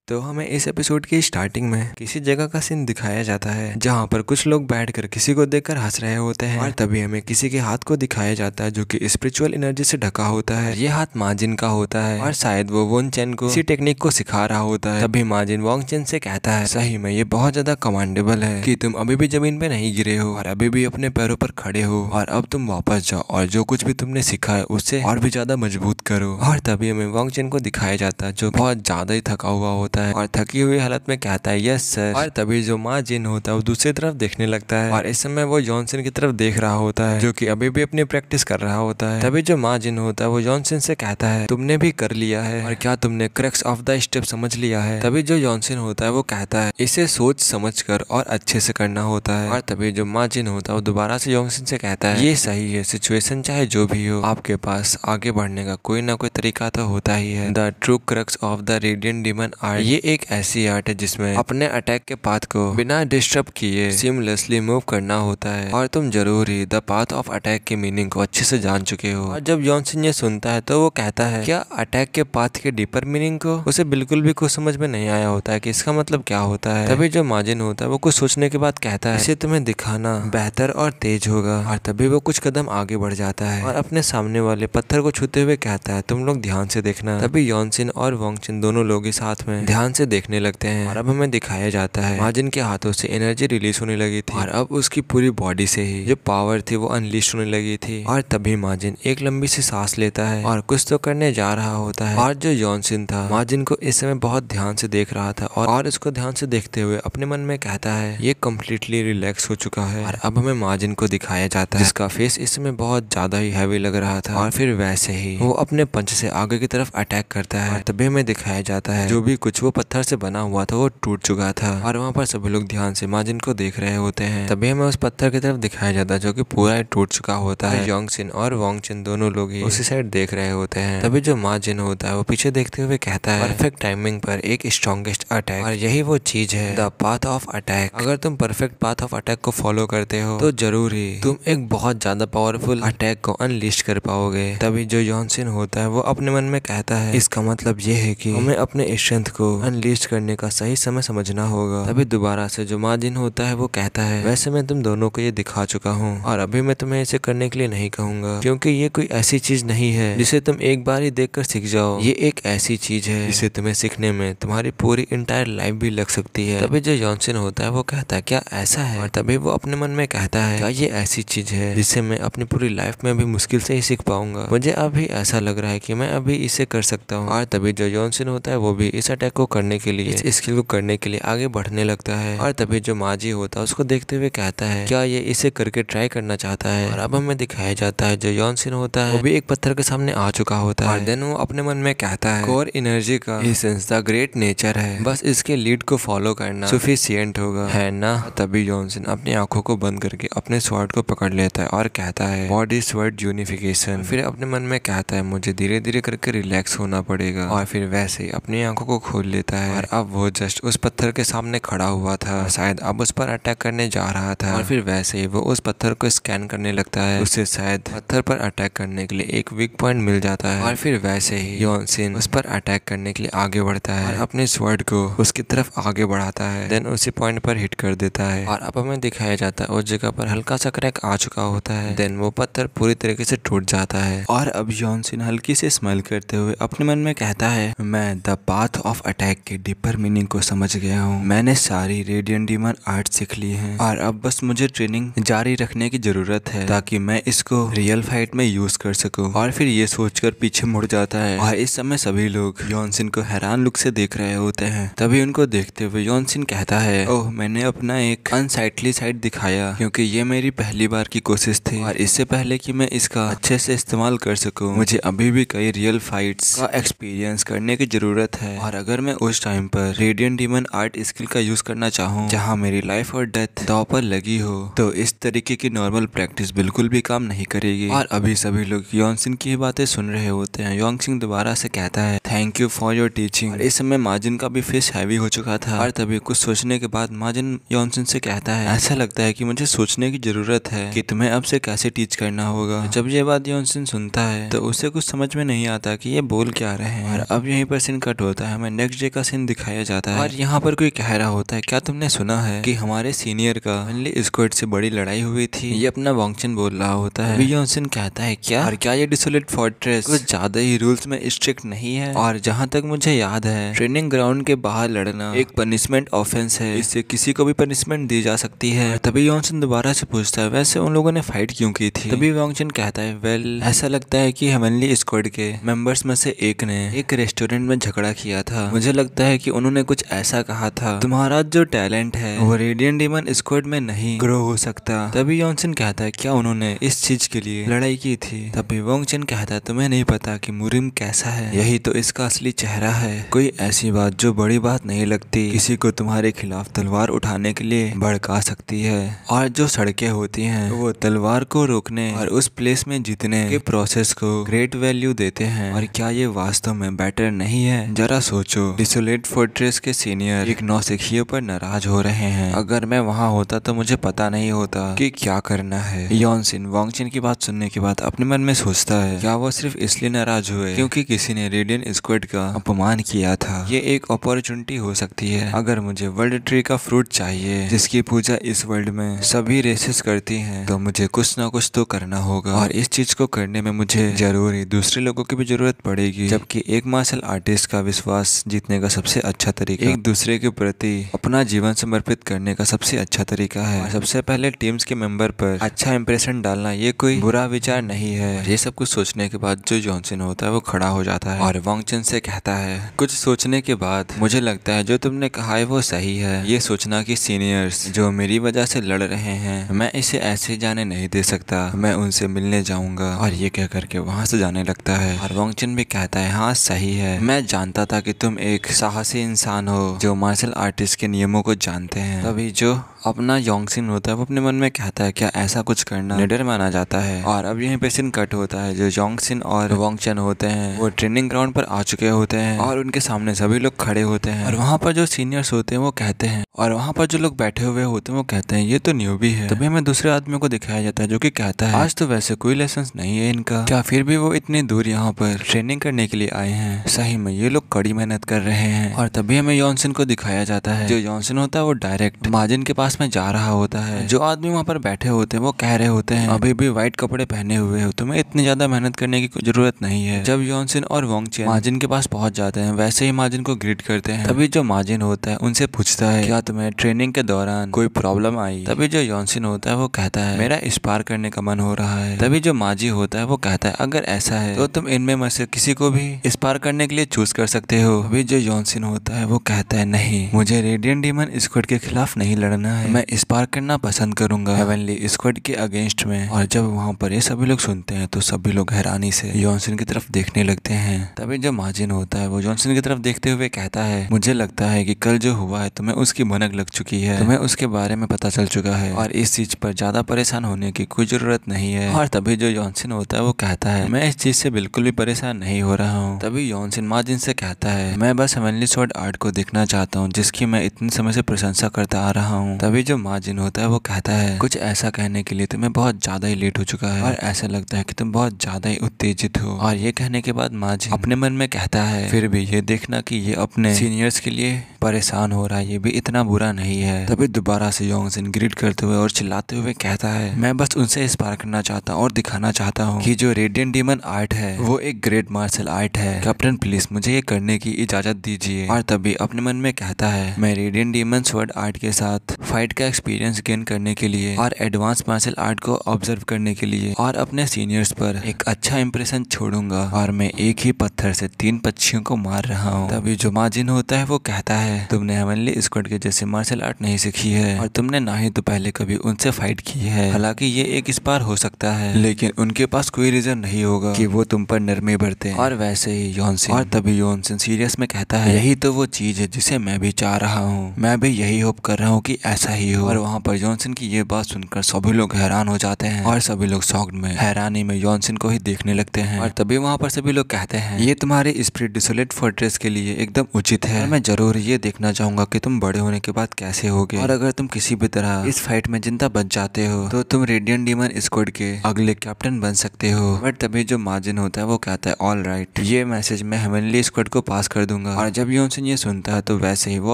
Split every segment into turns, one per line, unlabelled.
तो हमें इस एपिसोड की स्टार्टिंग में किसी जगह का सीन दिखाया जाता है जहाँ पर कुछ लोग बैठकर किसी को देखकर हंस रहे होते हैं और तभी हमें किसी के हाथ को दिखाया जाता है जो कि स्पिरिचुअल एनर्जी से ढका होता है। ये हाथ माजिन का होता है और शायद वो वोन चेन को इसी टेक्निक को सिखा रहा होता है। तभी माजिन वोंग चेन से कहता है, सही में ये बहुत ज्यादा कमांडेबल है कि तुम अभी भी जमीन पे नहीं गिरे हो और अभी भी अपने पैरों पर खड़े हो और अब तुम वापस जाओ और जो कुछ भी तुमने सीखा है उससे और भी ज्यादा मजबूत करो। और तभी हमें वोंग चेन को दिखाया जाता है जो बहुत ज्यादा ही थका हुआ होता है और थकी हुई हालत में कहता है यस सर। और तभी जो माँ जिन होता है वो दूसरी तरफ देखने लगता है और इस समय वो जॉनसन की तरफ देख रहा होता है जो कि अभी भी अपनी प्रैक्टिस कर रहा होता है। तभी जो माँ जिन होता है वो जॉनसन से कहता है तुमने भी कर लिया है और क्या तुमने क्रक्स ऑफ द स्टेप समझ लिया है। तभी जो जॉनसन होता है वो कहता है इसे सोच समझ कर और अच्छे से करना होता है। और तभी जो माँ जिन होता है वो दोबारा से जॉनसन से कहता है ये सही है, सिचुएशन चाहे जो भी हो आपके पास आगे बढ़ने का कोई ना कोई तरीका तो होता ही है। The true crux of the radiant demon art, ये एक ऐसी आर्ट है जिसमें अपने अटैक के पाथ को बिना डिस्टर्ब किए सीमलेसली मूव करना होता है और तुम जरूर ही द पाथ ऑफ अटैक के मीनिंग को अच्छे से जान चुके हो। और जब जॉनसन ये सुनता है तो वो कहता है क्या अटैक के पाथ के डीपर मीनिंग को उसे बिल्कुल भी कुछ समझ में नहीं आया होता है कि इसका मतलब क्या होता है। तभी जो माजिन होता है वो कुछ सोचने के बाद कहता है इसे तुम्हें दिखाना बेहतर और तेज होगा। और तभी वो कुछ कदम आगे बढ़ जाता है और अपने सामने वाले पत्थर को छूते हुए कहता है तुम लोग ध्यान से देखना। तभी जॉनसन और वोंगचिन दोनों लोग इस साथ में ध्यान से देखने लगते हैं और अब हमें दिखाया जाता है माजिन के हाथों से एनर्जी रिलीज होने लगी थी और अब उसकी पूरी बॉडी से ही जो पावर थी वो अनलिस्ट होने लगी थी। और तभी माजिन एक लंबी सी सांस लेता है और कुछ तो करने जा रहा होता है। और जो जॉनसन था माजिन को इस समय बहुत ध्यान से देख रहा था और इसको ध्यान से देखते हुए अपने मन में कहता है ये कम्प्लीटली रिलैक्स हो चुका है। और अब हमें माजिन को दिखाया जाता है जिसका फेस इस समय बहुत ज्यादा ही हैवी लग रहा था और फिर वैसे ही वो अपने पंच से आगे की तरफ अटैक करता है। और तभी हमें दिखाया जाता है जो भी कुछ वो पत्थर से बना हुआ था वो टूट चुका था और वहाँ पर सभी लोग ध्यान से माजिन को देख रहे होते हैं। तभी हमें उस पत्थर की तरफ दिखाया जाता है जो कि पूरा टूट चुका होता है। जॉनसन और वोंगचिन दोनों लोग ही उसी साइड देख रहे होते हैं। तभी जो माजिन होता है वो पीछे देखते हुए कहता है परफेक्ट टाइमिंग पर एक स्ट्रॉन्गेस्ट अटैक, और यही वो चीज है द पाथ ऑफ अटैक। अगर तुम परफेक्ट पाथ ऑफ अटैक को फॉलो करते हो तो जरूर ही तुम एक बहुत ज्यादा पावरफुल अटैक को अनलिस्ट कर पाओगे। तभी जो जॉनसन होता है वो अपने मन में कहता है इसका मतलब ये है कि हमें अपने स्ट्रेंथ को अनलिस्ट करने का सही समय समझना होगा। तभी दोबारा से जो माजिन होता है वो कहता है वैसे मैं तुम दोनों को ये दिखा चुका हूँ और अभी मैं तुम्हें इसे करने के लिए नहीं कहूंगा क्योंकि ये कोई ऐसी चीज नहीं है जिसे तुम एक बार ही देखकर सीख जाओ। ये एक ऐसी चीज है जिसे तुम्हें सीखने में तुम्हारी पूरी इंटायर लाइफ भी लग सकती है। तभी जो जॉनसन होता है वो कहता है क्या ऐसा है। और तभी वो अपने मन में कहता है क्या ये ऐसी चीज है जिसे मैं अपनी पूरी लाइफ में भी मुश्किल से ही सीख पाऊंगा। मुझे अभी ऐसा लग रहा है कि मैं अभी इसे कर सकता हूँ। और तभी जो जॉनसन होता है वो भी इस अटैक को करने के लिए, इस स्किल को करने के लिए आगे बढ़ने लगता है। और तभी जो माजी होता है उसको देखते हुए कहता है क्या ये इसे करके ट्राई करना चाहता है। और अब हमें दिखाया जाता है जो जॉनसन होता है वो भी एक पत्थर के सामने आ चुका होता है और देन वो अपने मन में कहता है कोर एनर्जी का एसेंस द ग्रेट नेचर है, बस इसके लीड को फॉलो करना सफिशिएंट होगा, है ना। तभी जॉनसन अपनी आंखों को बंद करके अपने स्वॉर्ड को पकड़ लेता है और कहता है बॉडी स्वॉर्ड यूनिफिकेशन। फिर अपने मन में कहता है मुझे धीरे धीरे करके रिलैक्स होना पड़ेगा। और फिर वैसे ही अपनी आंखों को खोल लेता है और अब वो जस्ट उस पत्थर के सामने खड़ा हुआ था, शायद अब उस पर अटैक करने जा रहा था। और फिर वैसे ही वो उस पत्थर को स्कैन करने लगता है, उससे शायद पत्थर पर अटैक करने के लिए एक वीक पॉइंट मिल जाता है। और फिर वैसे ही जॉनसन उस पर अटैक करने के लिए आगे बढ़ता है और अपने स्वॉर्ड को उसकी तरफ आगे बढ़ाता है, देन उसी पॉइंट पर हिट कर देता है। और अब हमें दिखाया जाता है उस जगह पर हल्का सा क्रैक आ चुका होता है, देन वो पत्थर पूरी तरीके से टूट जाता है। और अब जॉनसन हल्की से स्माइल करते हुए अपने मन में कहता है मैं द पाथ ऑफ अटैक के डीपर मीनिंग को समझ गया हूँ, मैंने सारी रेडियंट डीमन आर्ट सीख ली है और अब बस मुझे ट्रेनिंग जारी रखने की जरूरत है ताकि मैं इसको रियल फाइट में यूज कर सकूं। और फिर ये सोचकर पीछे मुड़ जाता है और इस समय सभी लोग जॉनसन को हैरान लुक से देख रहे होते हैं। तभी उनको देखते हुए जॉनसन कहता है ओह मैंने अपना एक अनसाइटली साइड दिखाया क्योंकि ये मेरी पहली बार की कोशिश थी और इससे पहले कि मैं इसका अच्छे से इस्तेमाल कर सकूं मुझे अभी भी कई रियल फाइट्स का एक्सपीरियंस करने की जरूरत है। और अगर मैं उस टाइम पर रेडियंट डीमन आर्ट स्किल का यूज करना चाहूँ जहाँ मेरी लाइफ और डेथ दांव पर लगी हो तो इस तरीके की नॉर्मल प्रैक्टिस बिल्कुल भी काम नहीं करेगी। और अभी सभी लोग जॉनसन की बातें सुन रहे होते हैं। जॉनसन दोबारा से कहता है thank you for your teaching. इस समय माजिन का भी फेस हैवी हो चुका था और तभी कुछ सोचने के बाद माजिन जॉनसन से कहता है ऐसा लगता है कि मुझे सोचने की जरूरत है कि तुम्हें अब से कैसे टीच करना होगा। जब ये बात जॉनसन सुनता है तो उसे कुछ समझ में नहीं आता कि ये बोल क्या रहे हैं। और अब यहीं पर सीन कट होता है, हमें नेक्स्ट नेक्स्ट डे का सीन दिखाया जाता है और यहाँ पर कोई कह रहा होता है, क्या तुमने सुना है कि हमारे सीनियर का हेवनली स्क्वाड से बड़ी लड़ाई हुई थी। ये अपना वॉन्गचिन बोल रहा होता है। योनसिन कहता है क्या, और क्या ये डिसोलेट फोर्ट्रेस कुछ ज्यादा ही रूल्स में स्ट्रिक्ट नहीं है? और जहाँ तक मुझे याद है ट्रेनिंग ग्राउंड के बाहर लड़ना एक पनिशमेंट ऑफेंस है, इससे किसी को भी पनिशमेंट दी जा सकती है। तभी योनसिन दोबारा से पूछता है, वैसे उन लोगों ने फाइट क्यों की थी? तभी वॉन्गचिन कहता है, वेल ऐसा लगता है कि हेवनली स्क्वाड के मेंबर्स में से एक ने एक रेस्टोरेंट में झगड़ा किया था। मुझे लगता है कि उन्होंने कुछ ऐसा कहा था, तुम्हारा जो टैलेंट है वो रेडियंट डीमन स्क्वाड में नहीं ग्रो हो सकता। तभी योनसिन कहता है, क्या उन्होंने इस चीज के लिए लड़ाई की थी? तभी वॉन्गचिन कहता है, तुम्हें नहीं पता कि मुरिम कैसा है, यही तो इसका असली चेहरा है। कोई ऐसी बात जो बड़ी बात नहीं लगती किसी को तुम्हारे खिलाफ तलवार उठाने के लिए भड़का सकती है। और जो सड़कें होती हैं वो तलवार को रोकने और उस प्लेस में जीतने के प्रोसेस को ग्रेट वैल्यू देते हैं। और क्या ये वास्तव में बेटर नहीं है? जरा सोचो, डिसोलेट फोर्ट्रेस के सीनियर एक नौसिखियों पर नाराज हो रहे हैं। अगर मैं वहाँ होता तो मुझे पता नहीं होता कि क्या करना है। योनसिन वॉन्गचिन की बात सुनने के बाद अपने मन में सोचता है, क्या वो सिर्फ इसलिए नाराज हुए क्योंकि किसी ने रेडियंट स्क्वाड का अपमान किया था? ये एक अपॉर्चुनिटी हो सकती है। अगर मुझे वर्ल्ड ट्री का फ्रूट चाहिए जिसकी पूजा इस वर्ल्ड में सभी रेसेस करती हैं, तो मुझे कुछ ना कुछ तो करना होगा। और इस चीज को करने में मुझे जरूर ही दूसरे लोगों की भी जरूरत पड़ेगी। जबकि एक मार्शल आर्टिस्ट का विश्वास जीतने का सबसे अच्छा तरीका एक दूसरे के प्रति अपना जीवन समर्पित करने का सबसे अच्छा तरीका है। और सबसे पहले टीम्स के मेंबर पर अच्छा इंप्रेशन डालना ये कोई बुरा विचार नहीं है। ये सब कुछ सोचने के बाद जो जॉनसन होता है वो खड़ा हो जाता है और वॉन्गचिन से कहता है, कुछ सोचने के बाद मुझे लगता है जो तुमने कहा है वो सही है। ये सोचना कि सीनियर्स जो मेरी वजह से लड़ रहे हैं, मैं इसे ऐसे जाने नहीं दे सकता, मैं उनसे मिलने जाऊंगा। और ये कह करके वहां से जाने लगता है। और वॉन्गचिन भी कहता है, हाँ सही है, मैं जानता था कि तुम एक साहसी इंसान हो जो मार्शल आर्टिस्ट के नियमों को जानते हैं। तभी जो अपना योंगसिन होता है वो अपने मन में कहता है, क्या ऐसा कुछ करना निडर माना जाता है? और अब यहीं पे सीन कट होता है। जो योंगसिन और वॉन्गचिन होते हैं वो ट्रेनिंग ग्राउंड पर आ चुके होते हैं और उनके सामने सभी लोग खड़े होते हैं। और वहाँ पर जो सीनियर्स होते हैं वो कहते हैं, और वहाँ पर जो लोग बैठे हुए होते हैं वो कहते हैं, ये तो न्यूबी है। तभी हमें दूसरे आदमी को दिखाया जाता है जो कि कहता है, आज तो वैसे कोई लेसन नहीं है इनका, क्या फिर भी वो इतनी दूर यहाँ पर ट्रेनिंग करने के लिए आए हैं? सही में ये लोग कड़ी मेहनत कर रहे हैं। और तभी हमें योंगसिन को दिखाया जाता है। जो योंगसिन होता है वो डायरेक्ट माजिन के पास में जा रहा होता है। जो आदमी वहाँ पर बैठे होते हैं वो कह रहे होते हैं, अभी भी व्हाइट कपड़े पहने हुए हो, तुम्हें इतनी ज्यादा मेहनत करने की जरूरत नहीं है। जब योंगसिन और वॉन्गचिन माजिन के पास पहुंच जाते हैं वैसे ही माजिन को ग्रीट करते हैं। तभी जो माजिन होता है उनसे पूछता है, क्या तुम्हें ट्रेनिंग के दौरान कोई प्रॉब्लम आई? तभी जो योंगसिन होता है वो कहता है, मेरा स्पार करने का मन हो रहा है। तभी जो माजी होता है वो कहता है, अगर ऐसा है तो तुम इनमें में से किसी को भी स्पार करने के लिए चूज कर सकते हो। अभी जो योंगसिन होता है वो कहता है, नहीं, मुझे रेडियंट डीमन स्क्वाड के खिलाफ नहीं लड़ना है, मैं स्पार करना पसंद करूंगा हेवनली स्क्वाड के अगेंस्ट में। और जब वहाँ पर ये सभी लोग सुनते हैं तो सभी लोग हैरानी से योंगसिन की तरफ देखने लगते हैं। तभी जो माजिन होता है वो योंगसिन की तरफ देखते हुए कहता है, मुझे लगता है कि कल जो हुआ है तुम्हें उसकी भनक लग चुकी है, तुम्हें उसके बारे में पता चल चुका है और इस चीज पर ज्यादा परेशान होने की कोई जरूरत नहीं है। और तभी जो योंगसिन होता है वो कहता है, मैं इस चीज से बिल्कुल भी परेशान नहीं हो रहा हूँ। तभी योंगसिन माजिन से कहता है, मैं बस हेवनली स्वॉर्ड आर्ट को देखना चाहता हूँ जिसकी मैं इतने समय से प्रशंसा करता आ रहा हूँ। तभी जो माजिन होता है वो कहता है, कुछ ऐसा कहने के लिए तुम्हें बहुत ज्यादा ही लेट हो चुका है और ऐसा लगता है कि तुम बहुत ज्यादा ही उत्तेजित हो। और ये कहने के बाद माजिन अपने मन में कहता है, फिर भी ये देखना कि ये अपने सीनियर्स के लिए परेशान हो रहा है ये भी इतना बुरा नहीं है। तभी दोबारा से योंगसिन ग्रीट करते हुए और चिल्लाते हुए कहता है, मैं बस उनसे स्पार करना चाहता हूँ और दिखाना चाहता हूँ कि जो रेडियंट डीमन आर्ट है वो एक ग्रेट मार्शल आर्ट है। कैप्टन प्लीज मुझे ये करने की इजाजत दीजिए। और तभी अपने मन में कहता है, मैं रेडियंट डीमन स्वॉर्ड आर्ट के साथ फाइट का एक्सपीरियंस गेन करने के लिए और एडवांस मार्शल आर्ट को ऑब्जर्व करने के लिए और अपने सीनियर्स पर एक अच्छा इंप्रेशन छोड़ूंगा और मैं एक ही पत्थर से 3 पक्षियों को मार रहा हूँ। तभी जो माजिन होता है वो कहता है, तुमने हेवनली स्क्वाड के जैसे मार्शल आर्ट नहीं सीखी है और तुमने ना ही तो पहले कभी उनसे फाइट की है। हालांकि ये एक स्पार हो सकता है लेकिन उनके पास कोई रीजन नहीं होगा कि वो तुम पर नरमी बरते। और वैसे ही योंगसिन, और तभी योंगसिन सीरियस में कहता है, यही तो वो चीज है जिसे मैं भी चाह रहा हूँ, मैं भी यही होप कर रहा हूँ कि ऐसा ही हो। और वहाँ पर योंगसिन की ये बात सुनकर सभी लोग हैरान हो जाते हैं और सभी लोग शॉक्ड में हैरानी में योंगसिन को ही देखने लगते हैं। और तभी वहाँ पर सभी लोग कहते हैं, ये तुम्हारे स्पिरिट डिसोलेट फोर्ट्रेस के लिए एकदम उचित है, मैं जरूर ये देखना चाहूंगा कि तुम बड़े होने के बाद कैसे होगे, और अगर तुम किसी भी तरह इस फाइट में जिंदा बच जाते हो तो तुम रेडियंट डीमन स्क्वाड के अगले कैप्टन बन सकते हो। बट तभी जो मार्जिन होता है वो कहता है ऑल राइट, ये मैसेज मैं हेवनली स्क्वाड को पास कर दूंगा। और जब योनसन ये सुनता है तो वैसे ही वो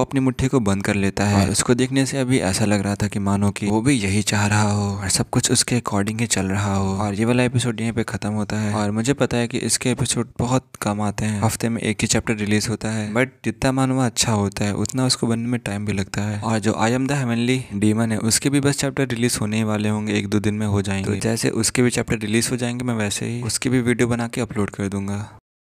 अपनी मुट्ठी को बंद कर लेता है, और उसको देखने से अभी ऐसा लग रहा था कि मानो कि वो भी यही चाह रहा हो और सब कुछ उसके अकॉर्डिंग ही चल रहा हो। और ये वाला एपिसोड यहीं पे खत्म होता है। और मुझे पता है कि इसके एपिसोड बहुत कम आते हैं, हफ्ते में एक ही चैप्टर रिलीज होता है, बट जितना मानवा अच्छा होता है उतना उसको बनने में टाइम भी लगता है। और जो I am the heavenly demon है उसके भी बस चैप्टर रिलीज होने ही वाले होंगे, 1-2 दिन में हो जाएंगे। तो जैसे उसके भी चैप्टर रिलीज हो जाएंगे मैं वैसे ही उसकी भी वीडियो बना के अपलोड कर दूंगा।